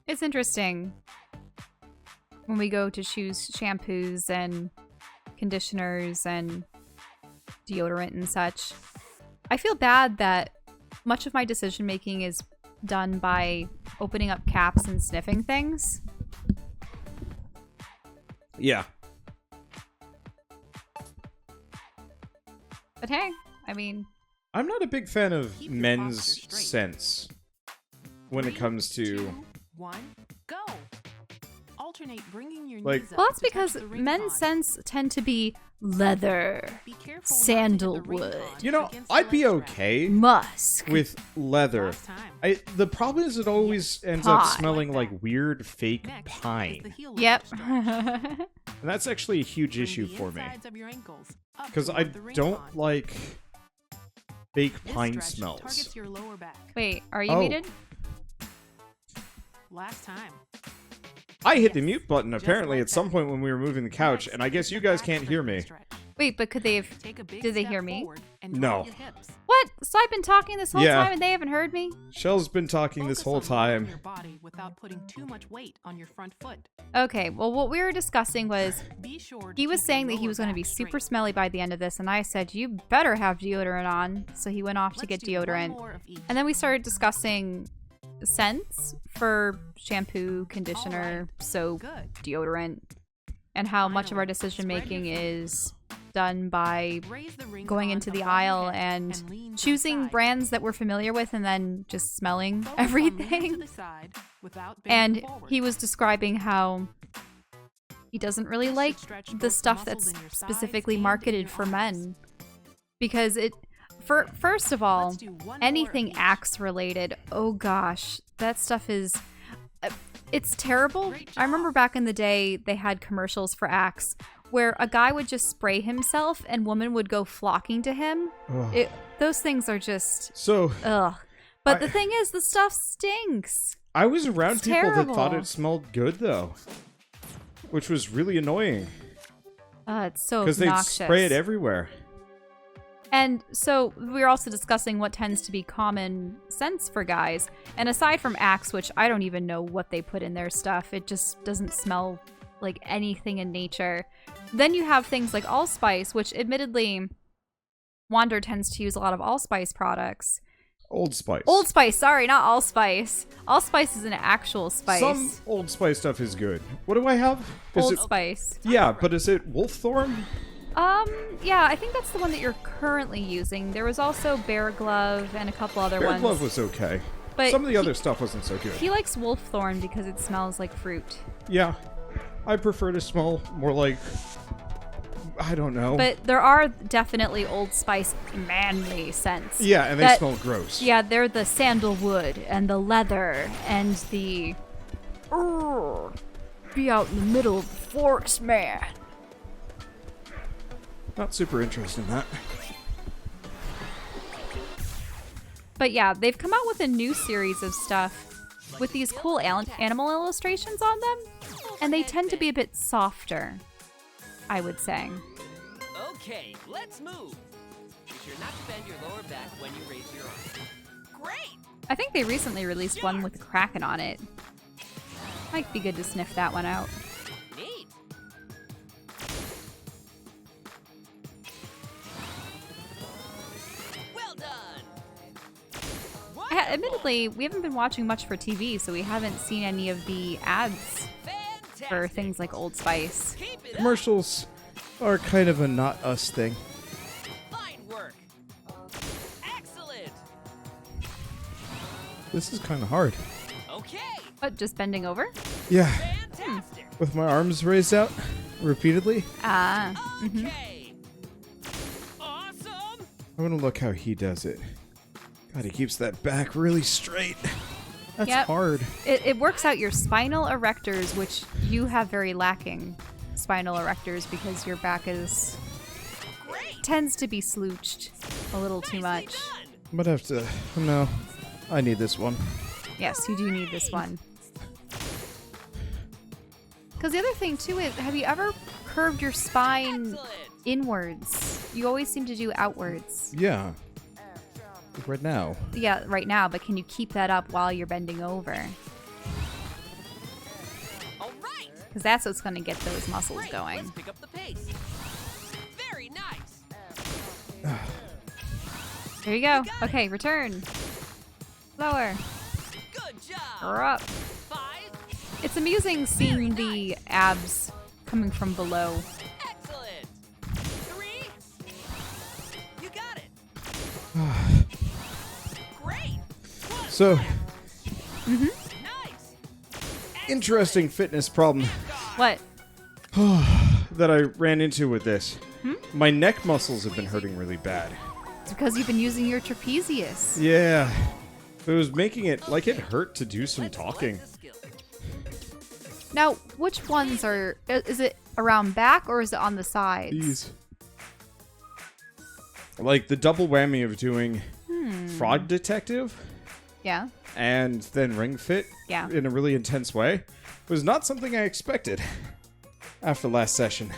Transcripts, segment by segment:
It's interesting when we go to choose shampoos and conditioners and deodorant and such. I feel bad that much of my decision making is done by opening up caps and sniffing things. Yeah. But hey, I mean... I'm not a big fan of men's scents when it comes to... 2, 1, go! Alternate bringing your Like- knees up Well, that's to touch because the ring men's pond. scents tend to be leather, Be careful not to hit the ring sandalwood. pond You know, against the I'd be leg strap. okay musk. with leather. Last time. The problem is it always ends up Pine. smelling like weird fake Next is the pine. heel Yep. stretch. And that's actually a huge Bring issue the for me. insides of your ankles up Because I toward the ring don't pond. like fake This pine stretch smells. targets your lower back. Wait, are you Oh. muted? Last time. I hit the Yes, mute button just apparently like at some that. point when we were moving the couch, Next and I guess is you the guys back can't hear me. stretch. Wait, but could they have... Take a big Did they step hear me? forward and No. drop your hips. What? So I've been talking this whole Yeah. time and they haven't heard me? Shell's been talking this Focus whole on lowering time. your body without putting too much weight on your front foot. Okay, well, what we were discussing was Be sure to he was keep saying your that he lower was going to be back super straight. smelly by the end of this, and I said, you better have deodorant on. So he went off to Let's get do one deodorant. more of each. And then we started discussing scents for shampoo, conditioner, Alright. soap, Good. deodorant, and how much of our Finally, decision spread making your feet. is done by Raise the ring going pond into the above your aisle head and lean to the choosing side. brands that we're familiar with and then just smelling Focus on leaning to everything. the side without bending And forward. he was describing how he doesn't really This like should stretch the both stuff muscles that's in your sides specifically and in marketed your for arms. men because it first of all, Let's do one more of anything each. axe related, oh gosh, that stuff is it's terrible. Great I remember job. back in the day they had commercials for axe where a guy would just spray himself and women would go flocking to him. Ugh. Those things are just So, ugh. But I- the thing is, the stuff stinks. I was around It's people that thought terrible. it smelled good, though. Which was really annoying. It's so Because they'd obnoxious. spray it everywhere. And so we were also discussing what tends to be common scents for guys. And aside from Axe, which I don't even know what they put in their stuff, it just doesn't smell like anything in nature. Then you have things like Allspice, which admittedly, Wander tends to use a lot of Allspice products. Old Spice. Old Spice, sorry, not Allspice. Allspice is an actual spice. Some Old Spice stuff is good. What do I have? Is Old it... Spice. Yeah, but is it Wolfthorn? Yeah, I think that's the one that you're currently using. There was also Bear Glove and a couple other Bear ones. Glove was okay. But Some of the other stuff wasn't so good. He likes Wolfthorn because it smells like fruit. Yeah. I prefer to smell more like... I don't know. But there are definitely Old Spice manly scents. Yeah, and they that- smell gross. Yeah, they're the sandalwood and the leather and the... "Urgh, be out in the middle of the forest, man. Not super interested in that. But yeah, they've come out with a new series of stuff with these cool animal illustrations on them. And they tend to be a bit softer, I would say. Okay, let's move. Be sure not to bend your lower back when you raise your arm. Great! I think they recently released one with a Kraken on it. Might be good to sniff that one out. Neat. Well done. Admittedly, we haven't been watching much for TV, so we haven't seen any of the ads Fantastic. for things like Old Spice. Keep it up. Commercials are kind of a not us thing. Fine work. Excellent. This is kind of hard. Okay. What, just bending over? Yeah, Fantastic. with my arms raised out repeatedly. Ah. Okay. Awesome. I want to look how he does it. God, he keeps that back really straight. That's Yep. hard. It works out your spinal erectors, which you have very lacking spinal erectors because your back is Great. tends to be slooched a little too Nicely much. done. I'm gonna have to. No, I need this one. Yes, you do need this one. Because the other thing too is, have you ever curved your spine Excellent. inwards? You always seem to do outwards. Yeah. Like right now. Yeah, right now, but can you keep that up while you're bending over? Because that's what's going to get those muscles Great. going. Let's pick up the pace. Very nice. There you go. Okay, return. Lower. Good job. Or up. 5. It's amusing seeing the abs coming from below. Excellent. 3. You got it. Great. So, Nice. interesting fitness problem What? that I ran into with this. My neck muscles have been hurting really bad. It's because you've been using your trapezius. Yeah. It was making it like it hurt to do some talking. The skill. Now, which ones are... Is it around back or is it on the sides? These. Like the double whammy of doing Fraud Detective Yeah. and then Ring Fit Yeah. in a really intense way was not something I expected after last session.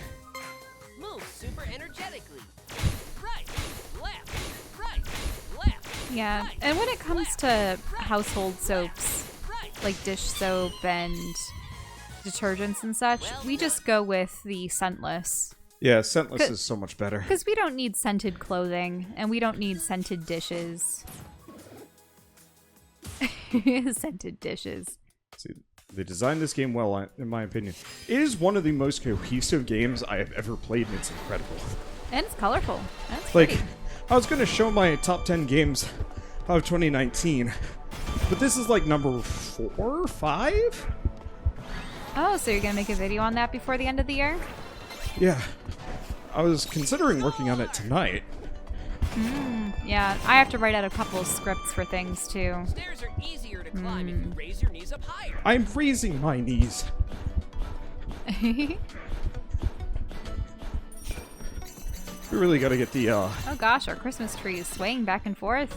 Move super energetically. Right, left, right, left. Yeah. Right, And when it comes left, to right, household soaps, right. like dish soap and detergents and such, we just go with the scentless. Yeah, scentless Could- is so much better. Because we don't need scented clothing, and we don't need scented dishes. Scented dishes. See, they designed this game well, in my opinion. It is one of the most cohesive games I have ever played, and it's incredible. And it's colorful. That's Like, pretty. I was going to show my top 10 games of 2019, but this is like number 4, 5? Oh, so you're going to make a video on that before the end of the year? Yeah. I was considering working on it tonight. Yeah, I have to write out a couple of scripts for things, too. Stairs are easier to climb if you raise your knees up higher. I'm raising my knees. We really got to get the, Oh gosh, our Christmas tree is swaying back and forth.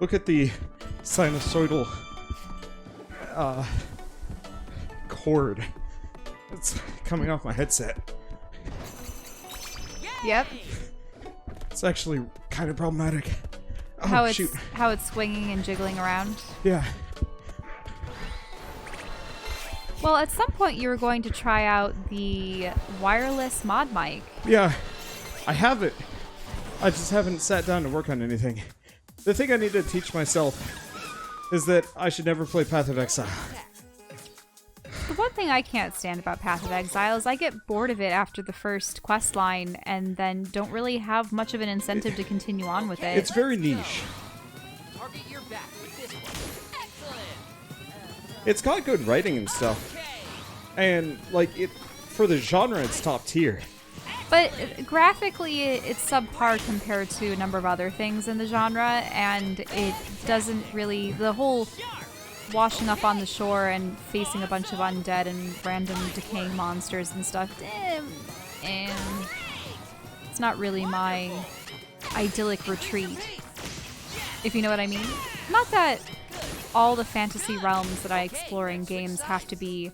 look at the sinusoidal, cord. It's coming off my headset. Yep. It's actually kind of problematic. Oh, How it's shoot. how it's swinging and jiggling around. Yeah. Well, at some point you were going to try out the wireless mod mic. Yeah. I have it. I just haven't sat down to work on anything. The thing I need to teach myself is that I should never play Path of Exile. The one thing I can't stand about Path of Exile is I get bored of it after the first quest line and then don't really have much of an incentive to continue on with it. It's very niche. Target your back with this one. Excellent. It's got good writing and stuff. Okay. And, like, it for the genre, it's top tier. But graphically, it's subpar compared to a number of other things in the genre, and it doesn't really... The whole washing up on the shore and facing a bunch of undead and random decaying monsters and stuff, it's not really my idyllic retreat, if you know what I mean. Not that all the fantasy realms that I explore in games have to be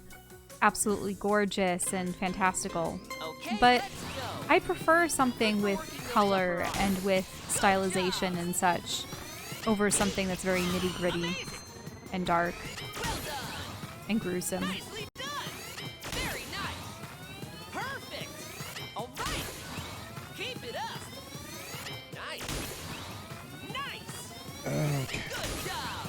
absolutely gorgeous and fantastical, Okay, but let's go. I prefer something with color and with stylization and such over something that's very nitty-gritty and dark Well done. and gruesome. Nicely done. Very nice. Perfect. All right. Keep it up. Nice. Nice. Okay. Good job.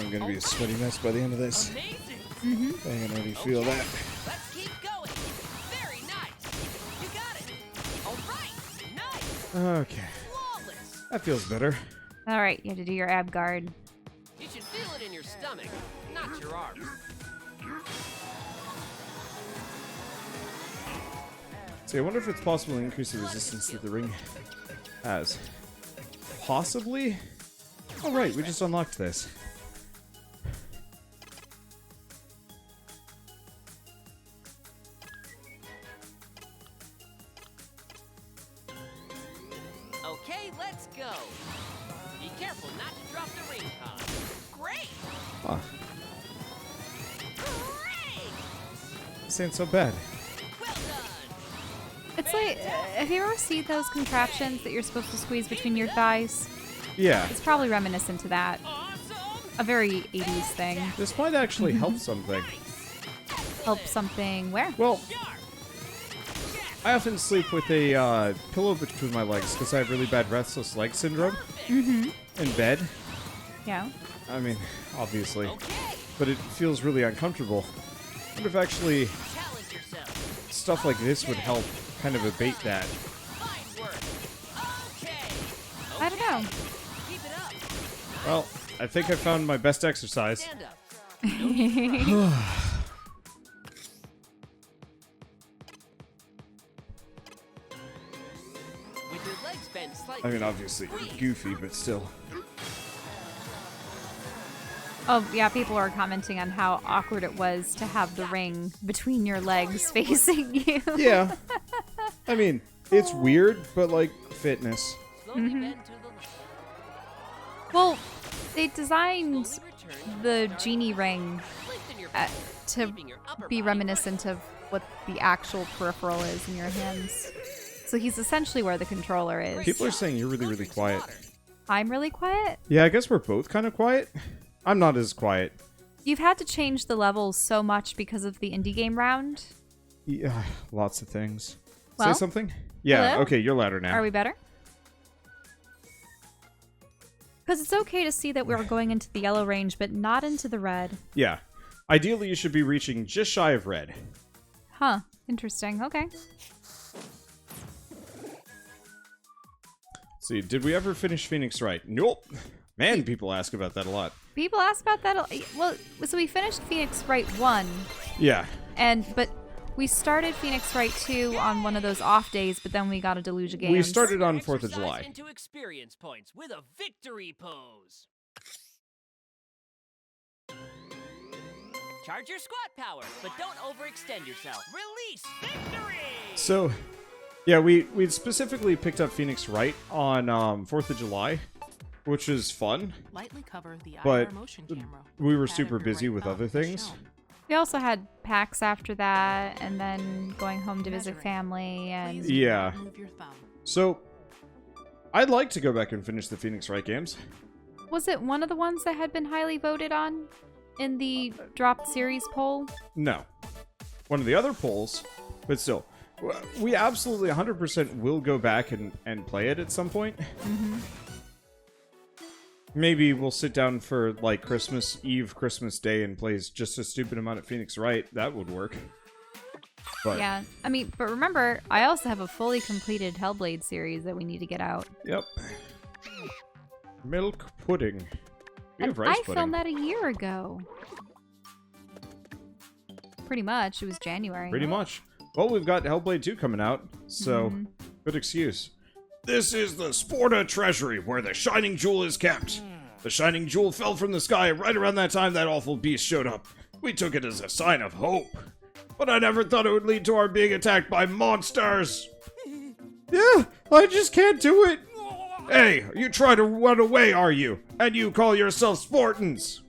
I'm gonna be a sweaty mess by the end of this. Amazing. I can already feel that. Let's keep going. Very nice. You got it. All right. Nice. Okay. Flawless. That feels better. All right, you have to do your ab guard. You should feel it in your stomach, not your arms. See, I wonder if it's possible to increase the resistance that the ring has. Possibly? Oh, right, we just unlocked this. Okay, let's go. Be careful not to drop the ring pod. Great. Huh. Great. This ain't so bad. Well done. It's like, have you ever seen those contraptions that you're supposed to squeeze between your thighs? Yeah. It's probably reminiscent to that. Awesome. A very 80s thing. This might actually help something. help something where? Well, I often sleep with a pillow between my legs because I have really bad restless leg syndrome. Mm-hmm. In bed. Yeah. I mean, obviously. But it feels really uncomfortable. I wonder if actually stuff like this would help kind of abate that. I don't know. Well, I think I found my best exercise. I mean, obviously, goofy, but still. Oh, yeah, people are commenting on how awkward it was to have the ring between your legs facing you. Yeah. I mean, it's weird, but like fitness. Mm-hmm. Well, they designed the genie ring to be reminiscent of what the actual peripheral is in your hands. So he's essentially where the controller is. People are saying you're really, really quiet. I'm really quiet? Yeah, I guess we're both kind of quiet. I'm not as quiet. You've had to change the levels so much because of the indie game round. Yeah, lots of things. Well, say something? Yeah, hello? okay, you're louder now. Are we better? Because it's okay to see that we're going into the yellow range, but not into the red. Yeah. Ideally, you should be reaching just shy of red. Huh. Interesting. Okay. See, did we ever finish Phoenix Wright? Nope. Man, people ask about that a lot. People ask about that. Well, so we finished Phoenix Wright 1. Yeah. But we started Phoenix Wright 2 on one of those off days, but then we got a deluge of games. We started on 4th of July. Into experience points with a victory pose. Charge your squat power, but don't overextend yourself. Release victory! So, yeah, we specifically picked up Phoenix Wright on 4th of July, which was fun. Lightly cover the but IR motion camera. we were Pad super of your busy right with thumb other is things. shown. We also had PAX after that, and then going home to visit Measuring. family, and Please do Yeah. not move your thumb. So, I'd like to go back and finish the Phoenix Wright games. was it one of the ones that had been highly voted on in the dropped series poll? No. One of the other polls, but still. We absolutely 100% will go back and play it at some point. Mm-hmm. Maybe we'll sit down for, like, Christmas Eve, Christmas Day, and play just a stupid amount of Phoenix Wright. That would work. But, Yeah, I mean, but remember, I also have a fully completed Hellblade series that we need to get out. Yep. Milk pudding. We And have rice I pudding. filmed that a year ago. Pretty much. It was January. Pretty much. Well, we've got Hellblade 2 coming out, so good excuse. This is the Sporta Treasury, where the Shining Jewel is kept. The Shining Jewel fell from the sky right around that time that awful beast showed up. We took it as a sign of hope. But I never thought it would lead to our being attacked by monsters. Yeah, I just can't do it. Hey, you try to run away, are you? And you call yourself Spartans?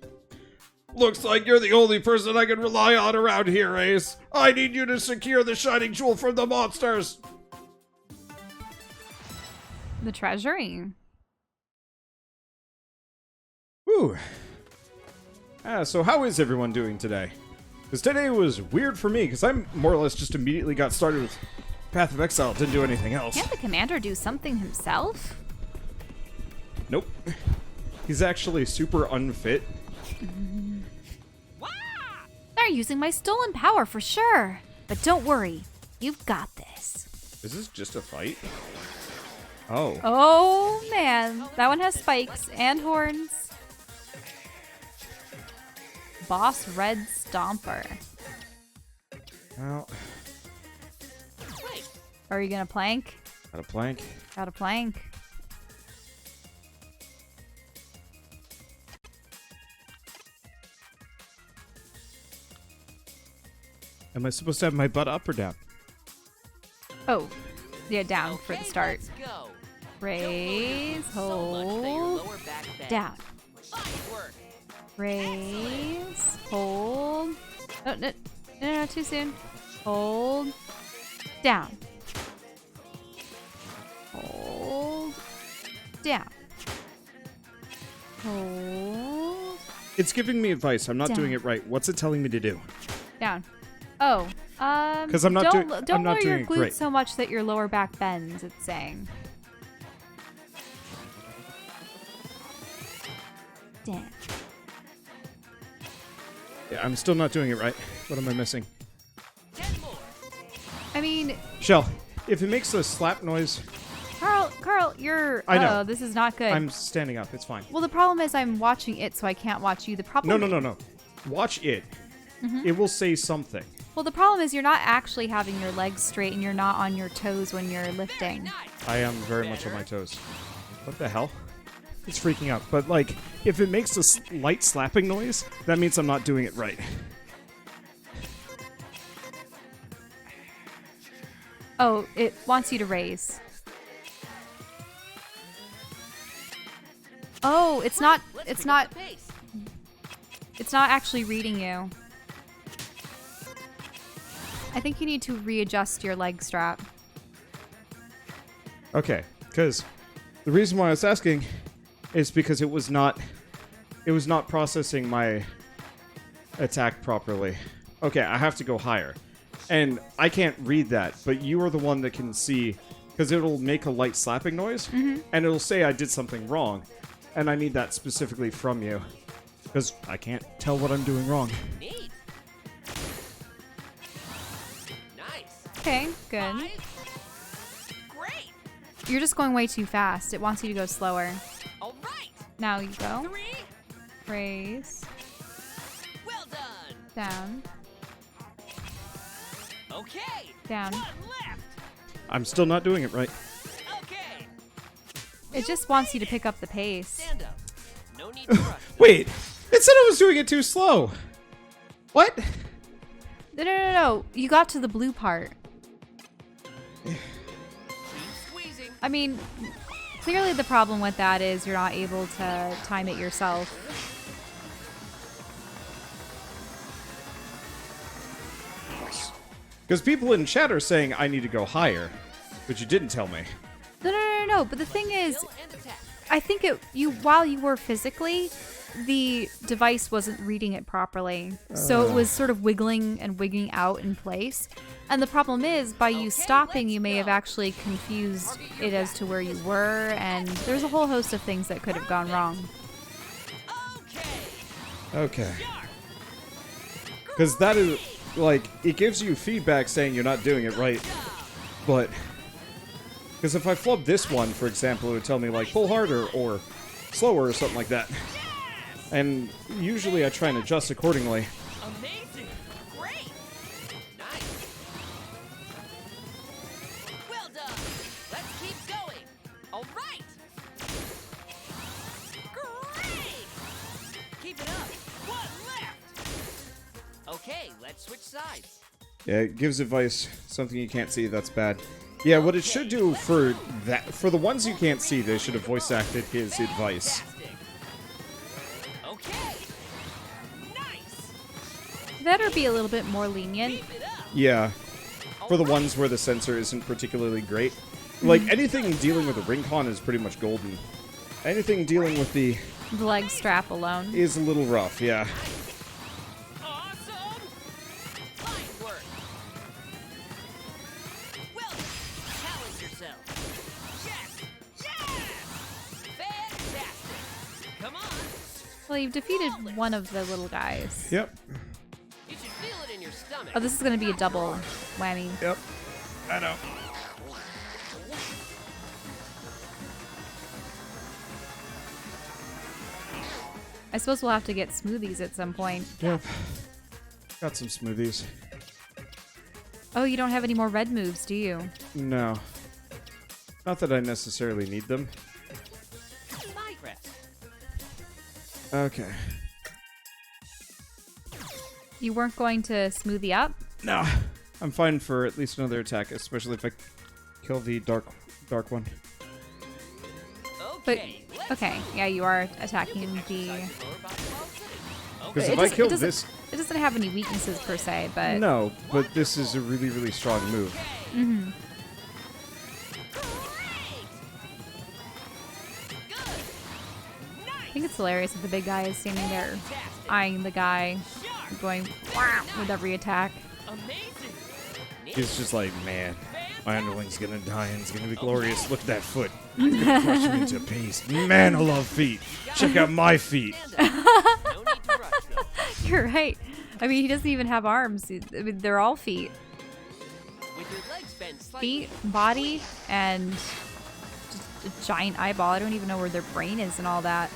Looks like you're the only person I can rely on around here, Ace. I need you to secure the Shining Jewel from the monsters. The Treasury. Whew. So how is everyone doing today? Because today was weird for me, because I more or less just immediately got started with Path of Exile, didn't do anything else. Can't the commander do something himself? Nope. He's actually super unfit. They're using my stolen power for sure. But don't worry, you've got this. Is this just a fight? Oh. Oh man, that one has spikes and horns. Boss Red Stomper. Well, Are you gonna plank? got a plank. Got a plank. Am I supposed to have my butt up or down? Oh, yeah, down for the start. Let's go. Raise, So much that your hold, lower back bends. down. Fine work. Raise, hold. Oh, no, too soon. Hold, down. Hold, down. Hold, It's giving me advice. I'm not Down. doing it right. What's it telling me to do? down. Oh, because I'm not doing. Don't I'm not lower doing your it glutes great. so much that your lower back bends. It's saying. Damn. Yeah, I'm still not doing it right. What am I missing? 10 more. I mean, Shell, if it makes a slap noise, Carl, you're. I know. Oh, this is not good. I'm standing up. It's fine. Well, the problem is I'm watching it, so I can't watch you. The problem. No. Watch it. It will say something. Well, the problem is you're not actually having your legs straight, and you're not on your toes when you're lifting. Nice. I am very much on my toes. What the hell? It's freaking out. But, like, if it makes a light slapping noise, that means I'm not doing it right. Oh, it wants you to raise. Oh, it's not. Let's It's pick not. up the pace. It's not actually reading you. I think you need to readjust your leg strap. Okay, because the reason why I was asking is because it was not processing my attack properly. Okay, I have to go higher. And I can't read that, but you are the one that can see, because it'll make a light slapping noise, and it'll say I did something wrong, and I need that specifically from you, because I can't tell what I'm doing wrong. Neat. Nice. Okay, good. 5. Great. You're just going way too fast. It wants you to go slower. All right. Now you go. 3. Raise. Well done. Down. Okay. Down. One left. I'm still not doing it right. Okay. It just wants you to pick up the pace. Stand up. No need to rush. Wait, it said I was doing it too slow. What? No. You got to the blue part. Keep squeezing. I mean, clearly the problem with that is you're not able to time it yourself. Because people in chat are saying I need to go higher, but you didn't tell me. No. But the thing is, Kill and attack. I think while you were physically, the device wasn't reading it properly. So it was sort of wiggling and wigging out in place. And the problem is, by you stopping, you may have actually confused it as to where you were, and there's a whole host of things that could have gone wrong. Okay. Okay. Because that is, like, it gives you feedback saying you're not doing it right, but... Because if I flub this one, for example, it would tell me, like, pull harder or slower or something like that. And usually I try and adjust accordingly. Amazing. Great. Nice. Well done. Let's keep going. All right. Great. Keep it up. One left. Okay, let's switch sides. Yeah, it gives advice, something you can't see, that's bad. Yeah, what it should do for the ones you can't see, they should have voice acted his advice. Fantastic. Okay. Nice. That or be a little bit more lenient. Keep it up. Yeah, for the ones where the sensor isn't particularly great. Like, anything dealing with the ring con is pretty much golden. Anything dealing with the The leg strap alone. is a little rough, yeah. Awesome. Fine work. Well done. Challenge yourself. Yes. Yes. Fantastic. Come on. Well, you've defeated one of the little guys. Yep. You should feel it in your stomach. Oh, this is going to be a double whammy. Yep. I know. I suppose we'll have to get smoothies at some point. Yep. Got some smoothies. Oh, you don't have any more red moves, do you? No. Not that I necessarily need them. Side rest. Okay. You weren't going to smoothie up? No. I'm fine for at least another attack, especially if I kill the dark one. But, Okay. okay, yeah, you are attacking the... Lower body while sitting. Because Okay. if I kill doesn't- this... It doesn't have any weaknesses per se, but... No, but this is a really, really strong move. Mm-hmm. I think it's hilarious that the big guy is standing there eyeing the guy, going wow with every attack. Amazing. He's just like, man, my underling's gonna die and it's gonna be glorious. Look at that foot. It's gonna crush him into paste. Man, I love feet. Check out my feet. No need to rush, though. You're right. I mean, he doesn't even have arms. I mean, they're all feet. With your legs bent slightly. Feet, body, and just a giant eyeball. I don't even know where their brain is and all that.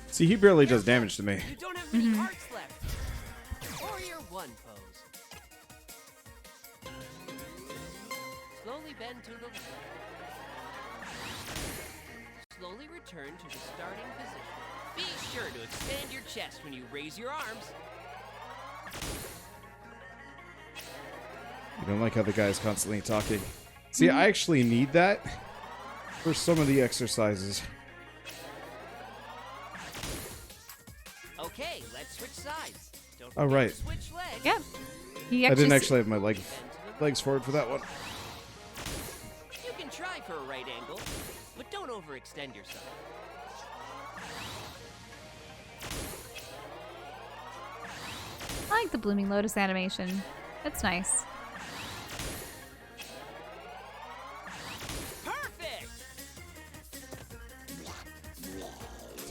See, he barely does damage to me. You don't have many hearts left. Warrior 1 pose. Slowly bend to the left. Slowly return to the starting position. Be sure to expand your chest when you raise your arms. You don't like how the guy's constantly talking. See, I actually need that for some of the exercises. Okay, let's switch sides. Don't Oh, forget right. to switch legs. Yep. He I didn't s- actually have my Bend to the legs forward for that one. You can try for a right angle, but don't overextend yourself. I like the Blooming Lotus animation. It's nice. Perfect!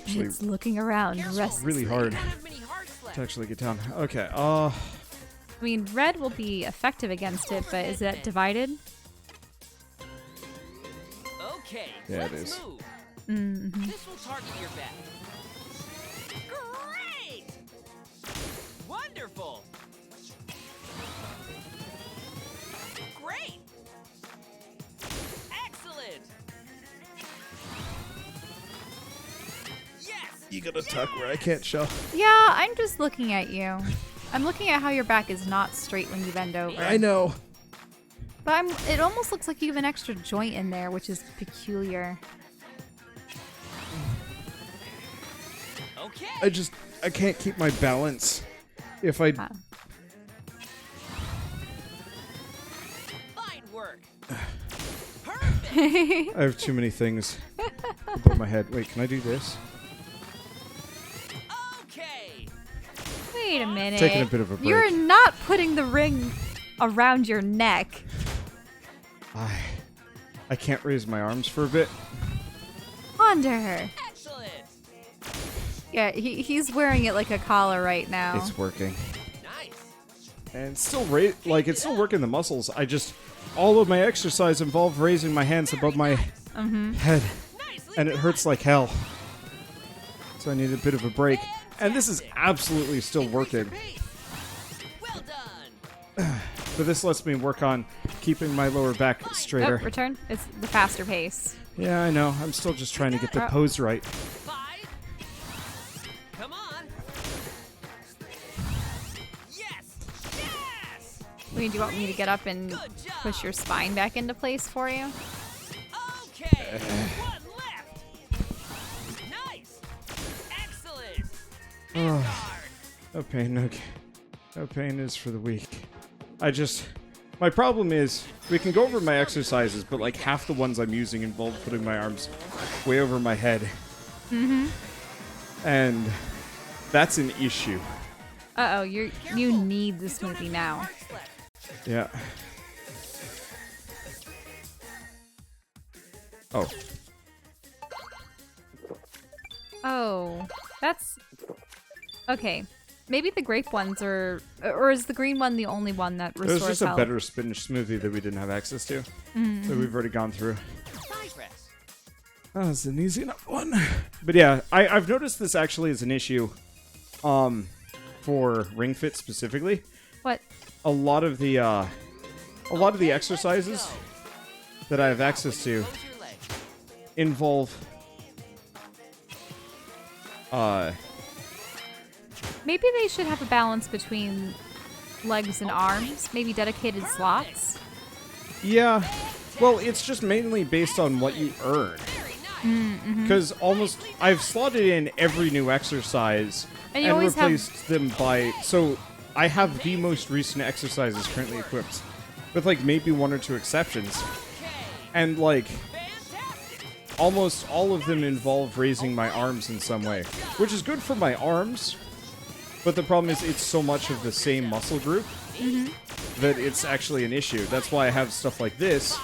Actually, It's looking around. Careful. really hard You don't have many hearts left. to actually get down. Okay, I mean, red will be effective against it, but is that divided? Okay, Yeah, it let's is. move. Mm-hmm. This will target your back. Great! Wonderful! Great! Excellent! Yes! you gotta tuck where I can't show. Yeah, I'm just looking at you. I'm looking at how your back is not straight when you bend over. I know. But it almost looks like you have an extra joint in there, which is peculiar. Okay! I can't keep my balance. If I Ah. Fine work! Perfect! I have too many things above my head. Wait, can I do this? Okay! Wait a minute. Taking a bit of a break. You're not putting the ring around your neck. I can't raise my arms for a bit. Wander. Excellent! Yeah, he's wearing it like a collar right now. It's working. Nice! And it's still it's still working the muscles. All of my exercise involved raising my hands above my head. Nicely And it done. hurts like hell. So I need a bit of a break. And this is absolutely still Increase your working. pace. Well done! But this lets me work on keeping my lower back Oh, straighter. return. It's the faster pace. Yeah, I know. I'm still just trying to get the pose right. 5. Come on! Yes! Yes! I mean, do you want me to get up and Good job! push your spine back into place for you? Okay! One left! Nice! Excellent! Vanguard! No pain, no pain is for the weak. My problem is, we can go over my exercises, but like half the ones I'm using involve putting my arms way over my head. Mm-hmm. And that's an issue. Uh-oh, you need the smoothie now. Hearts left. Yeah. Oh. Oh, that's... Okay. Maybe the grape ones are... Or is the green one the only one that It was restores just a health? better spinach smoothie that we didn't have access to. That we've already gone through. Thigh press. That was an easy enough one. But yeah, I've noticed this actually is an issue for Ring Fit specifically. What? A lot of the exercises that I have access to Close your legs. involve Maybe they should have a balance between legs and arms. Maybe dedicated slots. yeah. Well, it's just mainly based on what you earn. Very nice. Because I've slotted in every new exercise And you and always have- replaced them by. So I have the most recent exercises currently equipped, with like maybe one or two exceptions, Okay. and like Fantastic. almost all of them involve raising my arms in some way, which is good for my arms, But the problem is it's so much of the same muscle group that it's actually an issue. That's why I have stuff like this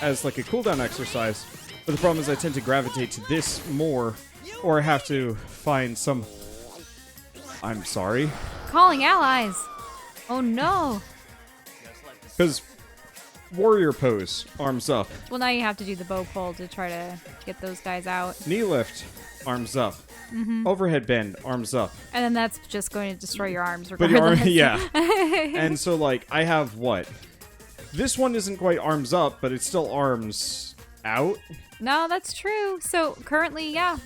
as like a cooldown exercise. But the problem is I tend to gravitate to this more, or I have to find some... I'm sorry. Calling allies. Oh no. Because warrior pose, arms up. Well, now you have to do the bow pull to try to get those guys out. Knee lift, arms up. Overhead bend, arms up. And then that's just going to destroy your arms But your regardless. yeah. And so, like, I have what? This one isn't quite arms up, but it's still arms out. No, that's true. So currently, yeah.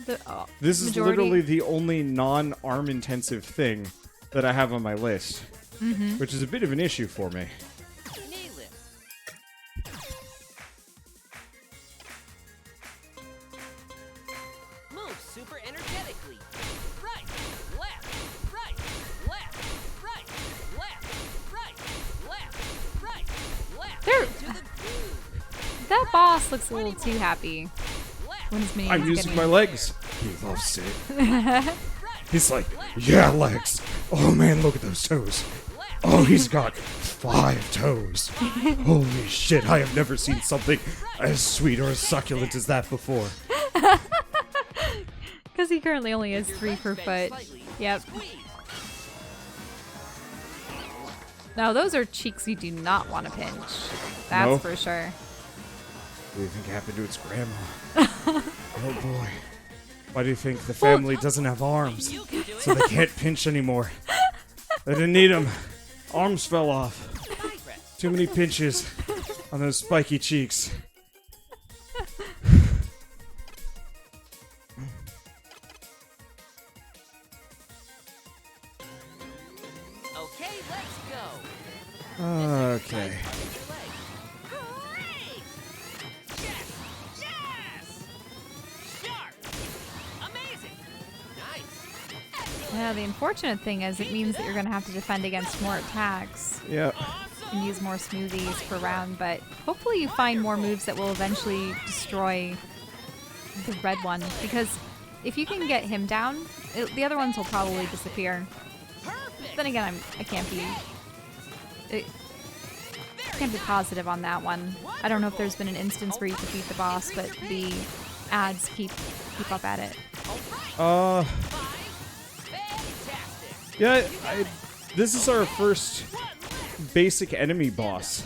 This is majority... literally the only non-arm intensive thing that I have on my list. Which is a bit of an issue for me. Knee lift. Move super energetically. Right, left, right, left, right, left, right, left, right, left. There- Into the groove. That boss looks a little too happy when his minions I'm get using me. my legs. He loves it. He's like, yeah, legs. Oh man, look at those toes. Oh, he's got 5 toes. Holy shit, I have never seen something as sweet or as succulent as that before. Because he currently only has 3 per foot. Yep. Now those are cheeks you do not want to pinch. That's No. for sure. What do you think happened to its grandma? Oh boy. Why do you think the family doesn't have arms? So they can't pinch anymore. They didn't need them. Arms fell off. Too many pinches on those spiky cheeks. Okay, let's go. Okay. Great! Yes! Yes! Sharp! Amazing! Nice! Yeah, the unfortunate thing is it means that you're going to have to defend against more attacks Yeah. and use more smoothies per round, but hopefully you find more moves that will eventually destroy the red one, because if you can get him down, the other ones will probably disappear. Then again, I can't be positive on that one. I don't know if there's been an instance where you defeat the boss, but the ads keep up at it. Yeah, this is our first basic enemy boss.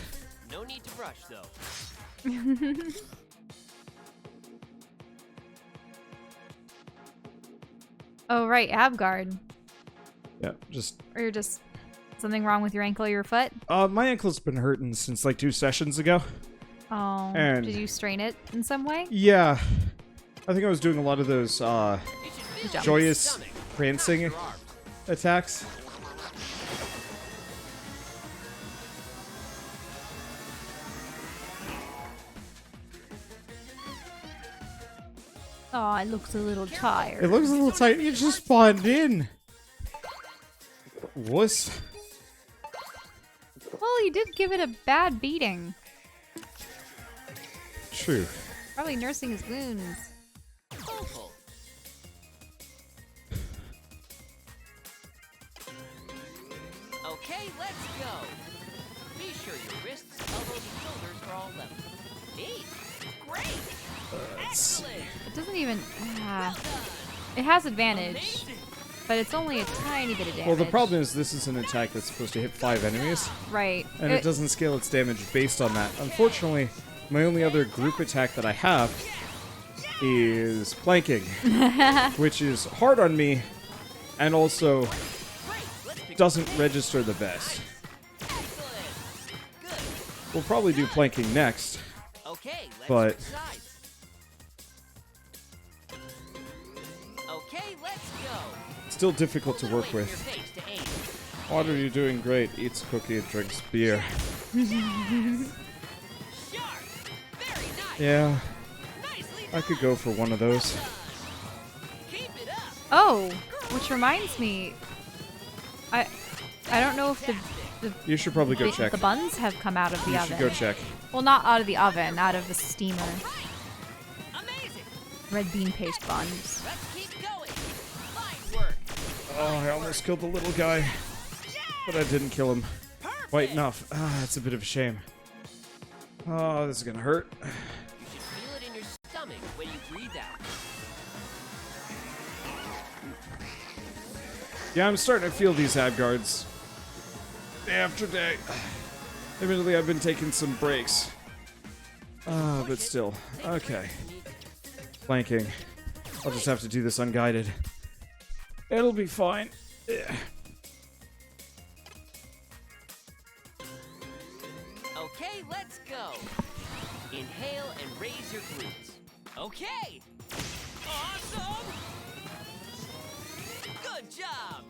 No need to rush, though. Oh, right, Abguard. Yeah, just... Or you're just... Something wrong with your ankle or your foot? my ankle's been hurting since like 2 sessions ago. Oh, And- did you strain it in some way? Yeah. I think I was doing a lot of those, Jumps. joyous prancing attacks. Oh, it looks a little tired. It looks a little tight. You just spawned in. Wuss. Well, you did give it a bad beating. True. Probably nursing his wounds. Awful. Okay, let's go. Be sure your wrists, elbows, and shoulders are all level. Neat. Great. Excellent. It doesn't even... it has advantage, but it's only a tiny bit of damage. Well, the problem is this is an attack that's supposed to hit 5 enemies, Right. and it doesn't scale its damage based on that. Unfortunately, my only other group attack that I have is planking, which is hard on me, and also doesn't register the best. We'll probably do planking next, Okay, let's but switch sides. Okay, let's go. still difficult to work Away from your with. face to aim. What are you doing? Great. Eats cookie and drinks beer. Sharp. Very nice. Yeah, Nicely I could go for one of those. keep it up. Oh, which reminds me, I don't know if the You should probably go check. the buns have come out of the You oven. should go check. Well, not out of the oven, out of the steamer. Amazing. Red bean paste buns. Let's keep going. Fine work. Oh, I almost killed the little guy. But I didn't kill him quite enough. Ah, that's a bit of a shame. Oh, this is gonna hurt. You should feel it in your stomach when you breathe out. Yeah, I'm starting to feel these ab guards. Day after day. Admittedly, I've been taking some breaks. But still. Okay. Planking. I'll just have to do this unguided. It'll be fine. Yeah. Okay, let's go. Inhale and raise your glutes. Okay. Awesome. Good job.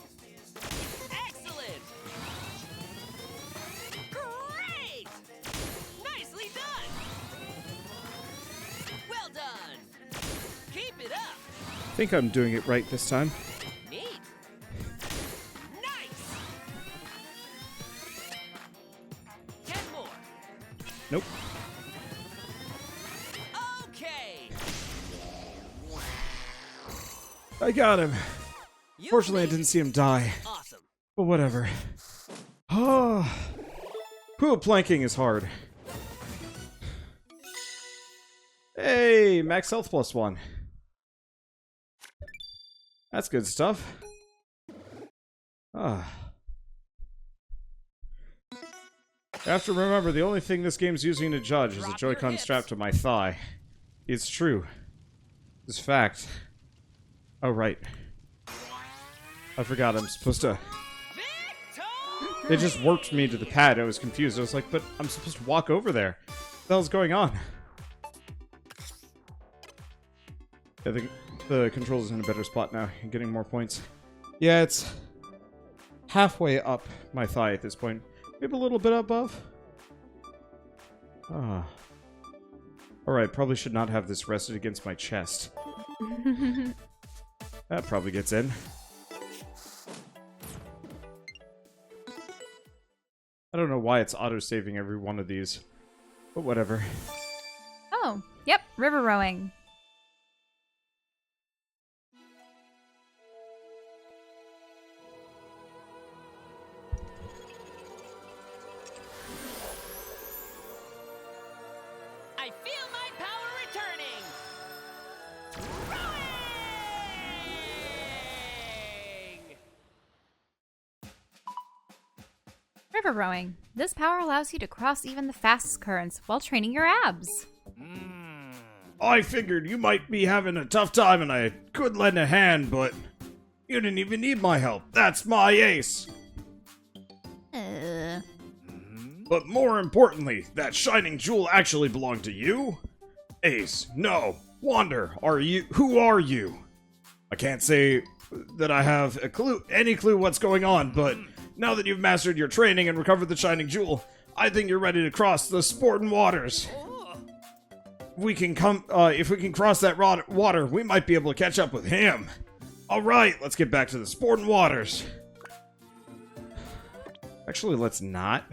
Excellent. Great. Nicely done. Well done. Keep it up. I think I'm doing it right this time. Neat. Nice. 10 more. Nope. Okay. I got him. You Fortunately, I made didn't see him die. Awesome. But whatever. Oh. Whew, planking is hard. Hey, max health +1. That's good stuff. Ah. I have to remember, the only thing this game's using to judge is a Drop your Joy-Con hips. strapped to my thigh. It's true. It's fact. Oh, right. I forgot I'm supposed to... It just warped me to the pad. I was confused. I was like, but I'm supposed to walk over there. What the hell's going on? I think the controls is in a better spot now. I'm getting more points. Yeah, it's halfway up my thigh at this point. Maybe a little bit above. Ah. Alright, probably should not have this rested against my chest. That probably gets in. I don't know why it's auto-saving every one of these, but whatever. Oh, yep, river rowing. I feel my power returning. Rowing! River rowing. This power allows you to cross even the fastest currents while training your abs. I figured you might be having a tough time and I could lend a hand, but you didn't even need my help. That's my ace. But more importantly, that shining jewel actually belonged to you? Ace, no. Wander, who are you? I can't say that I have any clue what's going on, but now that you've mastered your training and recovered the shining jewel, I think you're ready to cross the sporting waters. If we can cross that water, we might be able to catch up with him. Alright, let's get back to the sporting waters. Actually, let's not.